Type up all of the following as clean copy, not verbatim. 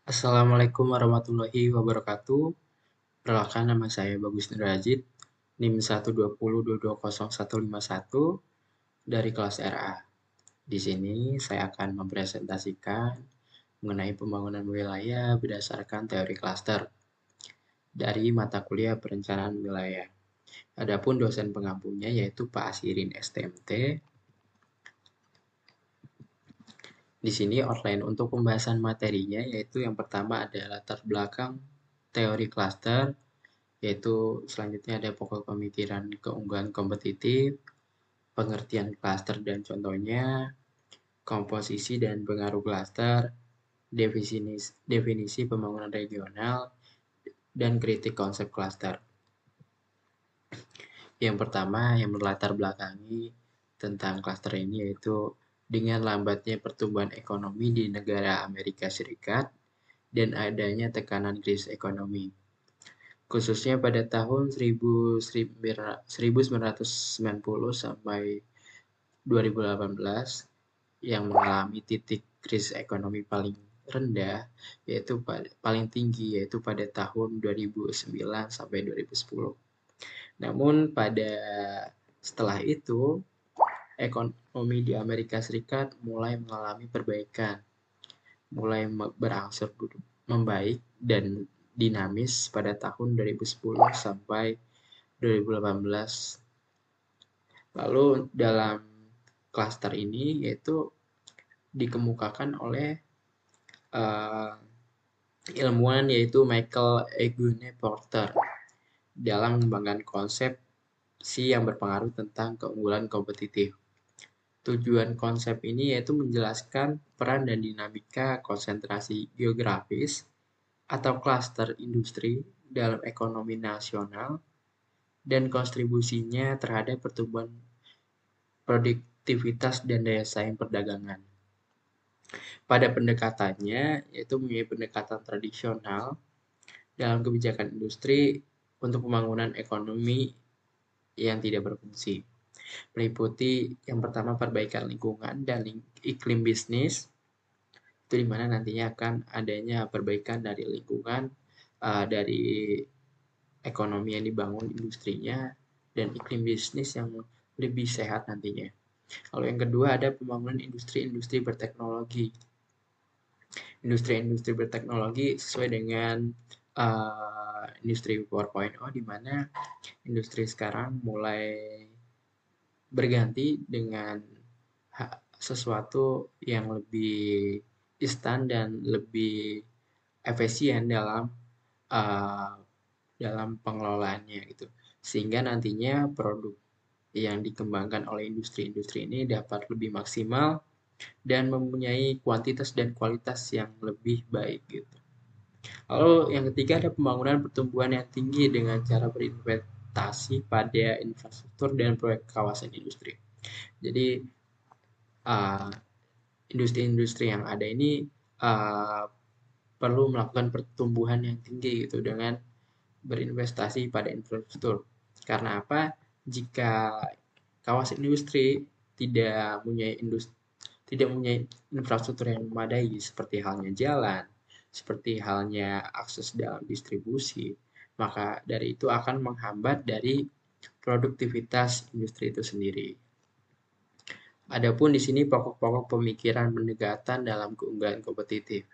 Assalamualaikum warahmatullahi wabarakatuh. Perkenalkan nama saya Bagus Nurajit, NIM 120220151 dari kelas RA. Di sini saya akan mempresentasikan mengenai pembangunan wilayah berdasarkan teori klaster dari mata kuliah perencanaan wilayah. Adapun dosen pengampunya yaitu Pak Asirin STMT. Di sini outline untuk pembahasan materinya yaitu yang pertama ada latar belakang teori klaster, yaitu selanjutnya ada pokok pemikiran keunggulan kompetitif, pengertian klaster dan contohnya, komposisi dan pengaruh klaster, definisi pembangunan regional, dan kritik konsep klaster. Yang pertama yang berlatar belakangi tentang klaster ini yaitu dengan lambatnya pertumbuhan ekonomi di negara Amerika Serikat dan adanya tekanan krisis ekonomi, khususnya pada tahun 1990 sampai 2018 yang mengalami titik krisis ekonomi paling rendah yaitu paling tinggi yaitu pada tahun 2009 sampai 2010. Namun pada setelah itu ekonomi di Amerika Serikat mulai mengalami perbaikan, mulai berangsur membaik dan dinamis pada tahun 2010 sampai 2018. Lalu dalam klaster ini yaitu dikemukakan oleh uh, ilmuwan yaitu Michael Eugene Porter dalam mengembangkan konsep yang berpengaruh tentang keunggulan kompetitif. Tujuan konsep ini yaitu menjelaskan peran dan dinamika konsentrasi geografis atau klaster industri dalam ekonomi nasional dan kontribusinya terhadap pertumbuhan produktivitas dan daya saing perdagangan. Pada pendekatannya, yaitu mempunyai pendekatan tradisional dalam kebijakan industri untuk pembangunan ekonomi yang tidak berfungsi. Meliputi yang pertama perbaikan lingkungan dan iklim bisnis, itu dimana nantinya akan adanya perbaikan dari lingkungan, dari ekonomi yang dibangun industrinya, dan iklim bisnis yang lebih sehat nantinya. Lalu yang kedua ada pembangunan industri-industri berteknologi. Industri-industri berteknologi sesuai dengan industri 4.0 di mana industri sekarang mulai berganti dengan sesuatu yang lebih instan dan lebih efisien uh, dalam pengelolaannya gitu. Sehingga nantinya produk yang dikembangkan oleh industri-industri ini dapat lebih maksimal dan mempunyai kuantitas dan kualitas yang lebih baik gitu. Lalu yang ketiga ada pembangunan pertumbuhan yang tinggi dengan cara berinvestasi pada infrastruktur dan proyek kawasan industri. Jadi uh, industri-industri yang ada ini uh, perlu melakukan pertumbuhan yang tinggi gitu dengan berinvestasi pada infrastruktur. Karena apa? Jika kawasan industri tidak mempunyai infrastruktur yang memadai seperti halnya jalan, seperti halnya akses dalam distribusi, maka dari itu akan menghambat dari produktivitas industri itu sendiri. Adapun di sini pokok-pokok pemikiran pendekatan dalam keunggulan kompetitif.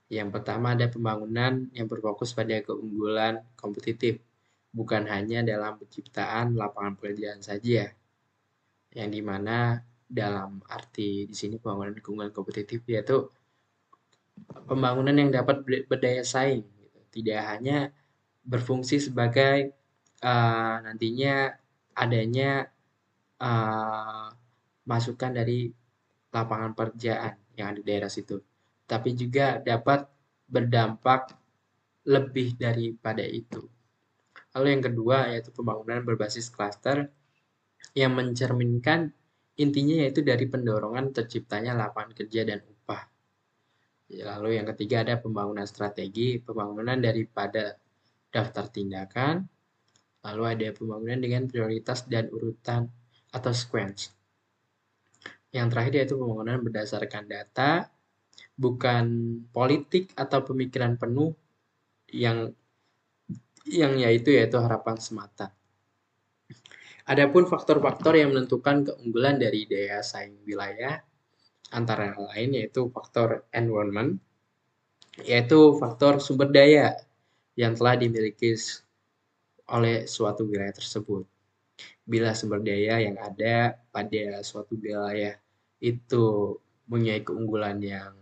Yang pertama ada pembangunan yang berfokus pada keunggulan kompetitif, bukan hanya dalam penciptaan lapangan pekerjaan saja, yang dimana dalam arti di sini pembangunan keunggulan kompetitif yaitu pembangunan yang dapat berdaya saing, gitu. Tidak hanya berfungsi sebagai nantinya adanya uh, masukan dari lapangan pekerjaan yang ada di daerah situ, tapi juga dapat berdampak lebih daripada itu. Lalu yang kedua yaitu pembangunan berbasis klaster yang mencerminkan intinya yaitu dari pendorongan terciptanya lapangan kerja dan upah. Lalu yang ketiga ada pembangunan strategi, pembangunan daripada daftar tindakan, lalu ada pembangunan dengan prioritas dan urutan atau sequence. Yang terakhir yaitu pembangunan berdasarkan data, bukan politik atau pemikiran penuh yang yaitu harapan semata. Adapun faktor-faktor yang menentukan keunggulan dari daya saing wilayah antara lain yaitu faktor environment, yaitu faktor sumber daya yang telah dimiliki oleh suatu wilayah tersebut. Bila sumber daya yang ada pada suatu wilayah itu mempunyai keunggulan yang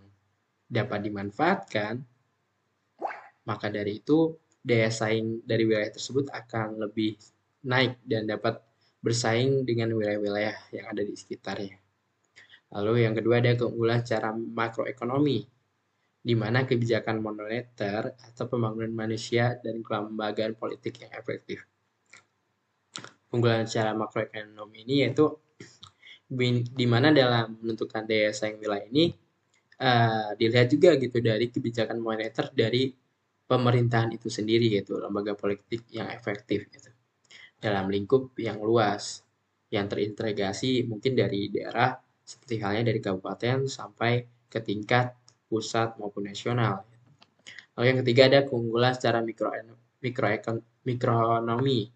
dapat dimanfaatkan, maka dari itu daya saing dari wilayah tersebut akan lebih naik dan dapat bersaing dengan wilayah-wilayah yang ada di sekitarnya. Lalu yang kedua ada keunggulan secara makroekonomi, di mana kebijakan moneter atau pembangunan manusia dan kelembagaan politik yang efektif. Keunggulan secara makroekonomi ini yaitu di mana dalam menentukan daya saing wilayah ini dilihat juga gitu dari kebijakan moneter dari pemerintahan itu sendiri, yaitu lembaga politik yang efektif gitu, dalam lingkup yang luas yang terintegrasi mungkin dari daerah seperti halnya dari kabupaten sampai ke tingkat pusat maupun nasional. Lalu yang ketiga ada keunggulan secara mikroekonomi,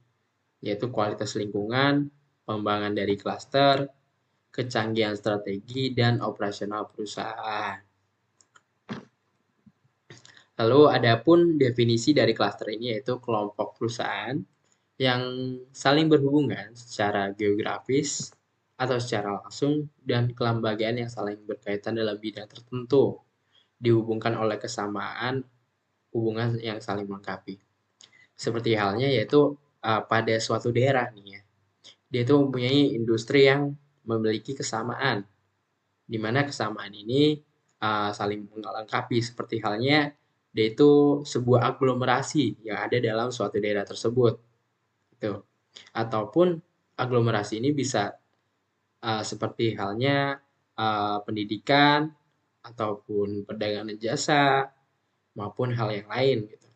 yaitu kualitas lingkungan, pengembangan dari klaster, kecanggihan strategi, dan operasional perusahaan. Lalu adapun definisi dari klaster ini yaitu kelompok perusahaan yang saling berhubungan secara geografis atau secara langsung dan kelembagaan yang saling berkaitan dalam bidang tertentu, dihubungkan oleh kesamaan hubungan yang saling melengkapi. Seperti halnya yaitu pada suatu daerah nih ya, dia itu mempunyai industri yang memiliki kesamaan, di mana kesamaan ini saling melengkapi, seperti halnya dia itu sebuah aglomerasi yang ada dalam suatu daerah tersebut. Gitu. Ataupun aglomerasi ini bisa seperti halnya pendidikan ataupun perdagangan jasa maupun hal yang lain gitu.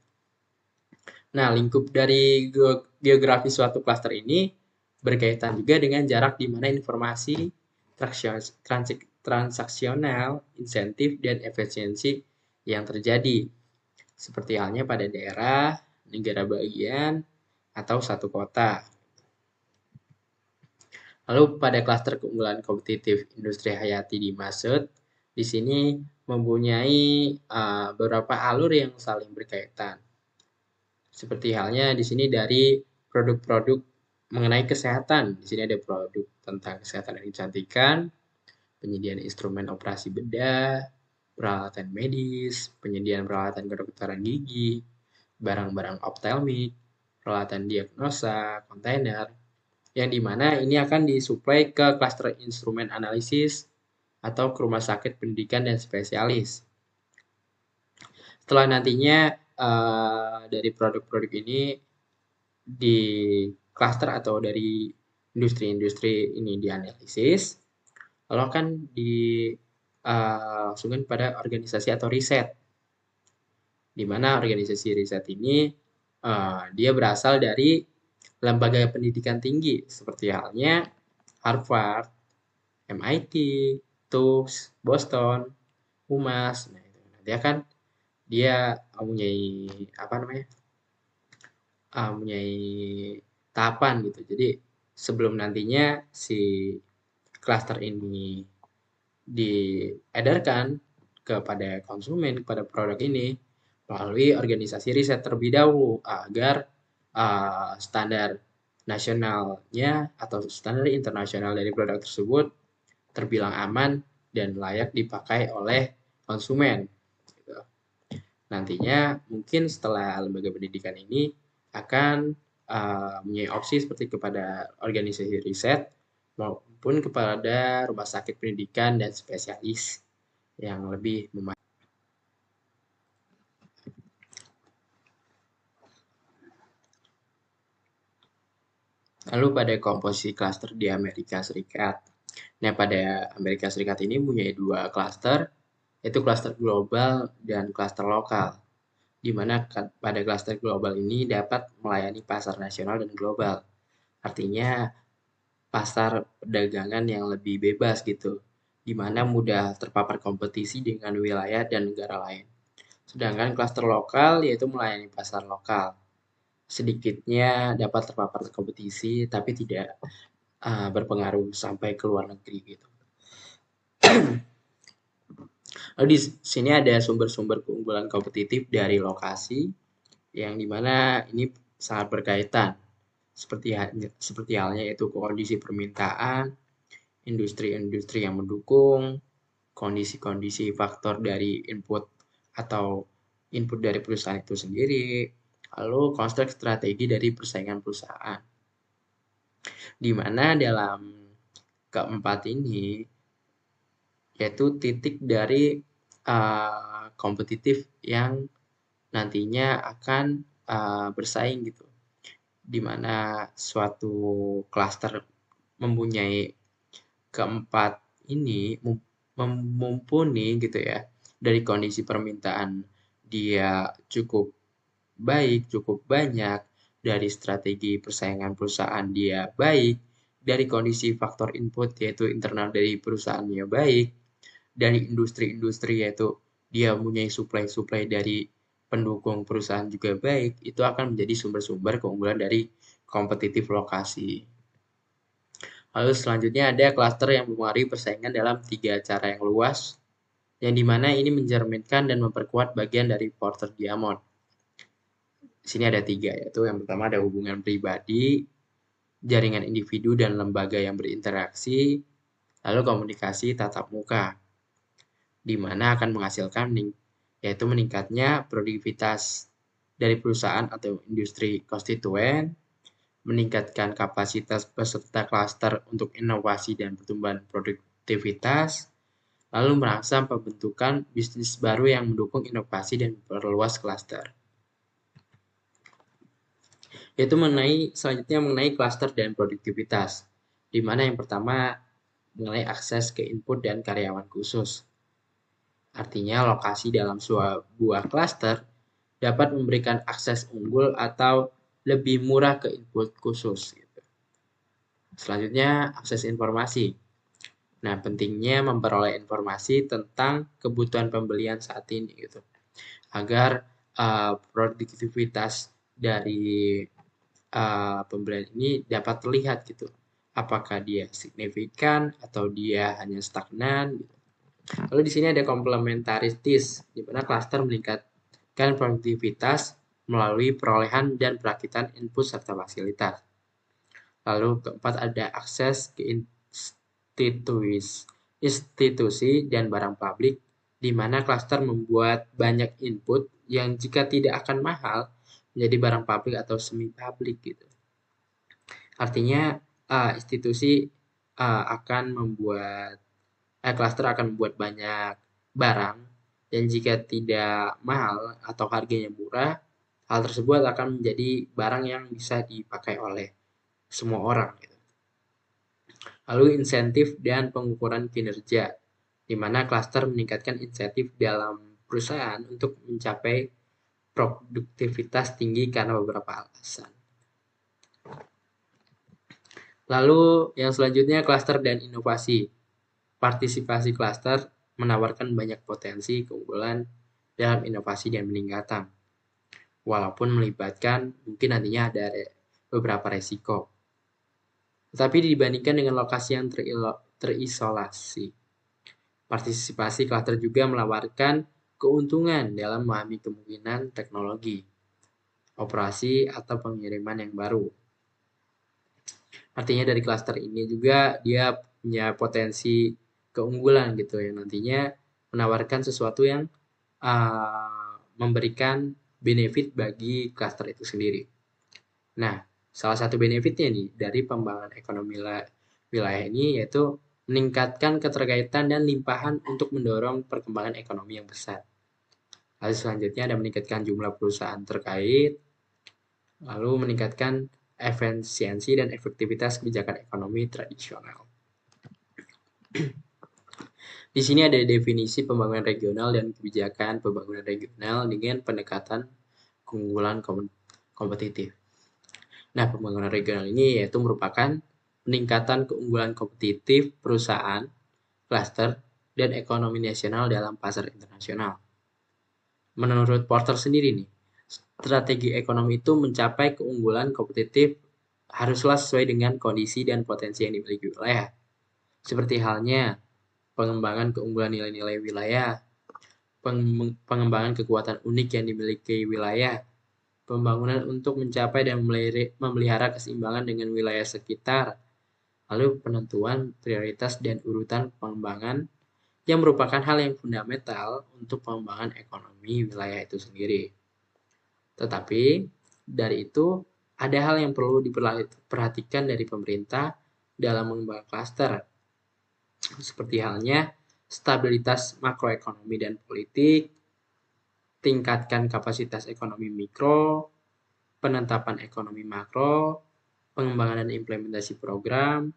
Nah, lingkup dari geografi suatu klaster ini berkaitan juga dengan jarak di mana informasi transaksional, insentif, dan efisiensi yang terjadi. Seperti halnya pada daerah, negara bagian, atau satu kota. Lalu pada klaster keunggulan kompetitif industri hayati dimaksud, di sini mempunyai beberapa alur yang saling berkaitan. Seperti halnya di sini dari produk-produk mengenai kesehatan. Di sini ada produk tentang kesehatan dan kecantikan, penyediaan instrumen operasi bedah, peralatan medis, penyediaan peralatan kedokteran gigi, barang-barang optelmik, peralatan diagnosa, kontainer, yang dimana ini akan disuplai ke klaster instrumen analisis atau ke rumah sakit pendidikan dan spesialis. Setelah nantinya dari produk-produk ini di klaster atau dari industri-industri ini dianalisis, lalu akan dilangsungkan pada organisasi atau riset, di mana organisasi riset ini dia berasal dari lembaga pendidikan tinggi seperti halnya Harvard, MIT, Tufts, Boston, UMass. Nah, itu nanti akan dia mempunyai mempunyai tahapan gitu. Jadi sebelum nantinya si klaster ini diedarkan kepada konsumen, kepada produk ini melalui organisasi riset terlebih dahulu agar standar nasionalnya atau standar internasional dari produk tersebut terbilang aman dan layak dipakai oleh konsumen. Gitu. Nantinya mungkin setelah lembaga pendidikan ini akan mempunyai opsi seperti kepada organisasi riset maupun kepada rumah sakit pendidikan dan spesialis yang lebih memadai. Lalu pada komposisi klaster di Amerika Serikat. Nah, pada Amerika Serikat ini mempunyai dua klaster, yaitu klaster global dan klaster lokal, di mana pada klaster global ini dapat melayani pasar nasional dan global. Artinya pasar perdagangan yang lebih bebas gitu, di mana mudah terpapar kompetisi dengan wilayah dan negara lain. Sedangkan klaster lokal yaitu melayani pasar lokal. Sedikitnya dapat terpapar kompetisi, tapi tidak berpengaruh sampai ke luar negeri gitu. Lalu di sini ada sumber-sumber keunggulan kompetitif dari lokasi, yang dimana ini sangat berkaitan. Seperti halnya yaitu kondisi permintaan, industri-industri yang mendukung, kondisi-kondisi faktor dari input dari perusahaan itu sendiri, lalu konstruk strategi dari persaingan perusahaan. Di mana dalam keempat ini yaitu titik dari kompetitif yang nantinya akan bersaing gitu. Di mana suatu klaster mempunyai keempat ini mumpuni gitu ya, dari kondisi permintaan dia cukup baik, cukup banyak, dari strategi persaingan perusahaan dia baik, dari kondisi faktor input yaitu internal dari perusahaannya baik, dari industri-industri yaitu dia mempunyai supply-supply dari pendukung perusahaan juga baik, itu akan menjadi sumber-sumber keunggulan dari kompetitif lokasi. Lalu selanjutnya ada klaster yang mempengaruhi persaingan dalam 3 cara yang luas, yang dimana ini mencerminkan dan memperkuat bagian dari Porter Diamond. Di sini ada 3, yaitu yang pertama ada hubungan pribadi, jaringan individu dan lembaga yang berinteraksi, lalu komunikasi tatap muka, di mana akan menghasilkan yaitu meningkatnya produktivitas dari perusahaan atau industri konstituen, meningkatkan kapasitas peserta klaster untuk inovasi dan pertumbuhan produktivitas, lalu merangsang pembentukan bisnis baru yang mendukung inovasi dan memperluas klaster. Yaitu selanjutnya mengenai klaster dan produktivitas, di mana yang pertama mengenai akses ke input dan karyawan khusus. Artinya lokasi dalam sebuah klaster dapat memberikan akses unggul atau lebih murah ke input khusus. Selanjutnya, akses informasi. Nah, pentingnya memperoleh informasi tentang kebutuhan pembelian saat ini gitu. Agar produktivitas dari pembelian ini dapat terlihat gitu. Apakah dia signifikan atau dia hanya stagnan gitu. Lalu di sini ada komplementaritis, di mana klaster meningkatkan produktivitas melalui perolehan dan perakitan input serta fasilitas. Lalu keempat ada akses ke institusi dan barang publik, di mana klaster membuat banyak input yang jika tidak akan mahal menjadi barang publik atau semi publik gitu. Artinya institusi akan membuat klaster akan membuat banyak barang dan jika tidak mahal atau harganya murah, hal tersebut akan menjadi barang yang bisa dipakai oleh semua orang. Lalu insentif dan pengukuran kinerja, di mana klaster meningkatkan insentif dalam perusahaan untuk mencapai produktivitas tinggi karena beberapa alasan. Lalu yang selanjutnya klaster dan inovasi. Partisipasi klaster menawarkan banyak potensi keunggulan dalam inovasi dan peningkatan. Walaupun melibatkan mungkin nantinya ada beberapa resiko. Tetapi dibandingkan dengan lokasi yang terisolasi, partisipasi klaster juga menawarkan keuntungan dalam memahami kemungkinan teknologi, operasi, atau pengiriman yang baru. Artinya dari klaster ini juga dia punya potensi keunggulan gitu ya, nantinya menawarkan sesuatu yang memberikan benefit bagi klaster itu sendiri. Nah, salah satu benefitnya nih dari pembangunan ekonomi wilayah ini yaitu meningkatkan keterkaitan dan limpahan untuk mendorong perkembangan ekonomi yang besar. Lalu selanjutnya ada meningkatkan jumlah perusahaan terkait, lalu meningkatkan efisiensi dan efektivitas kebijakan ekonomi tradisional. Di sini ada definisi pembangunan regional dan kebijakan pembangunan regional dengan pendekatan keunggulan kompetitif. Nah, pembangunan regional ini yaitu merupakan peningkatan keunggulan kompetitif perusahaan klaster, dan ekonomi nasional dalam pasar internasional. Menurut Porter sendiri nih, strategi ekonomi itu mencapai keunggulan kompetitif haruslah sesuai dengan kondisi dan potensi yang dimiliki wilayah. Seperti halnya pengembangan keunggulan nilai-nilai wilayah, pengembangan kekuatan unik yang dimiliki wilayah, pembangunan untuk mencapai dan memelihara keseimbangan dengan wilayah sekitar, lalu penentuan prioritas dan urutan pengembangan yang merupakan hal yang fundamental untuk pengembangan ekonomi wilayah itu sendiri. Tetapi dari itu ada hal yang perlu diperhatikan dari pemerintah dalam mengembangkan klaster, seperti halnya stabilitas makroekonomi dan politik, tingkatkan kapasitas ekonomi mikro, penetapan ekonomi makro, pengembangan dan implementasi program,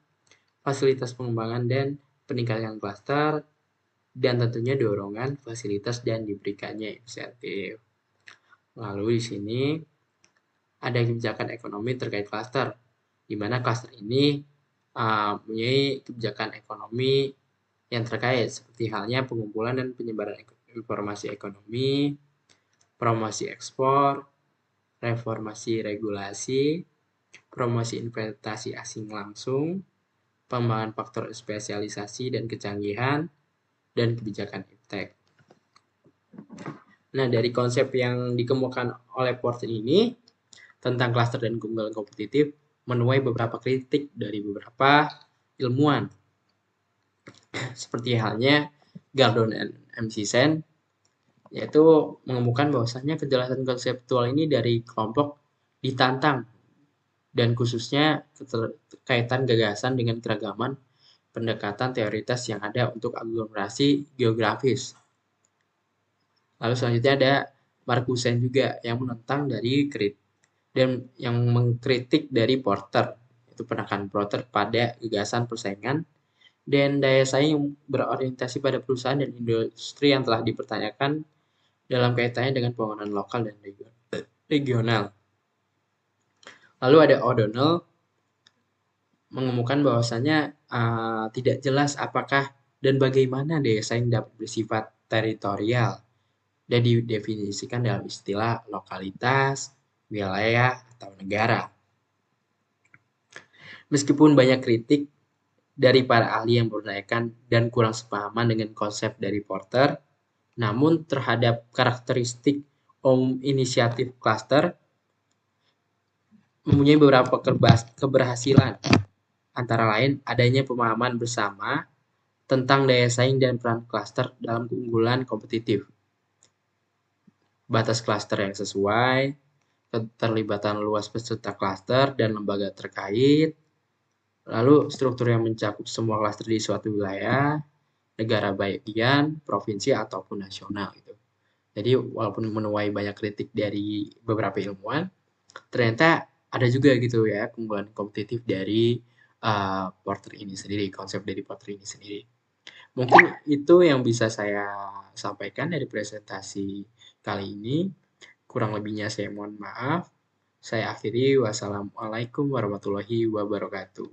fasilitas pengembangan dan peningkatan klaster, dan tentunya dorongan fasilitas dan diberikannya insentif. Lalu di sini ada kebijakan ekonomi terkait klaster, di mana klaster ini mempunyai kebijakan ekonomi yang terkait, seperti halnya pengumpulan dan penyebaran informasi ekonomi, promosi ekspor, reformasi regulasi, promosi investasi asing langsung, pengembangan faktor spesialisasi dan kecanggihan, dan kebijakan iptek. Nah, dari konsep yang dikemukakan oleh Porter ini tentang klaster dan keunggulan kompetitif menuai beberapa kritik dari beberapa ilmuwan. Seperti halnya Gardon dan MC Sen, yaitu mengemukakan bahwasannya kejelasan konseptual ini dari kelompok ditantang, dan khususnya kaitan gagasan dengan keragaman pendekatan teoritis yang ada untuk aglomerasi geografis. Lalu selanjutnya ada Markusen juga yang menentang dari dan yang mengkritik dari Porter, itu penekanan Porter pada gagasan persaingan dan daya saing yang berorientasi pada perusahaan dan industri yang telah dipertanyakan dalam kaitannya dengan pembangunan lokal dan regional. Lalu ada O'Donnell mengemukakan bahwasannya tidak jelas apakah dan bagaimana daya saing dapat bersifat teritorial dan didefinisikan dalam istilah lokalitas, wilayah, atau negara. Meskipun banyak kritik dari para ahli yang menanyakan dan kurang sepahaman dengan konsep dari Porter, namun terhadap karakteristik inisiatif cluster mempunyai beberapa keberhasilan, antara lain adanya pemahaman bersama tentang daya saing dan peran cluster dalam keunggulan kompetitif, batas cluster yang sesuai, keterlibatan luas peserta cluster dan lembaga terkait, lalu struktur yang mencakup semua cluster di suatu wilayah, negara bagian, provinsi ataupun nasional gitu. Jadi walaupun menuai banyak kritik dari beberapa ilmuwan, ternyata ada juga gitu ya keunggulan kompetitif dari Porter ini sendiri, konsep dari Porter ini sendiri. Mungkin itu yang bisa saya sampaikan dari presentasi kali ini. Kurang lebihnya saya mohon maaf. Saya akhiri. Wassalamualaikum warahmatullahi wabarakatuh.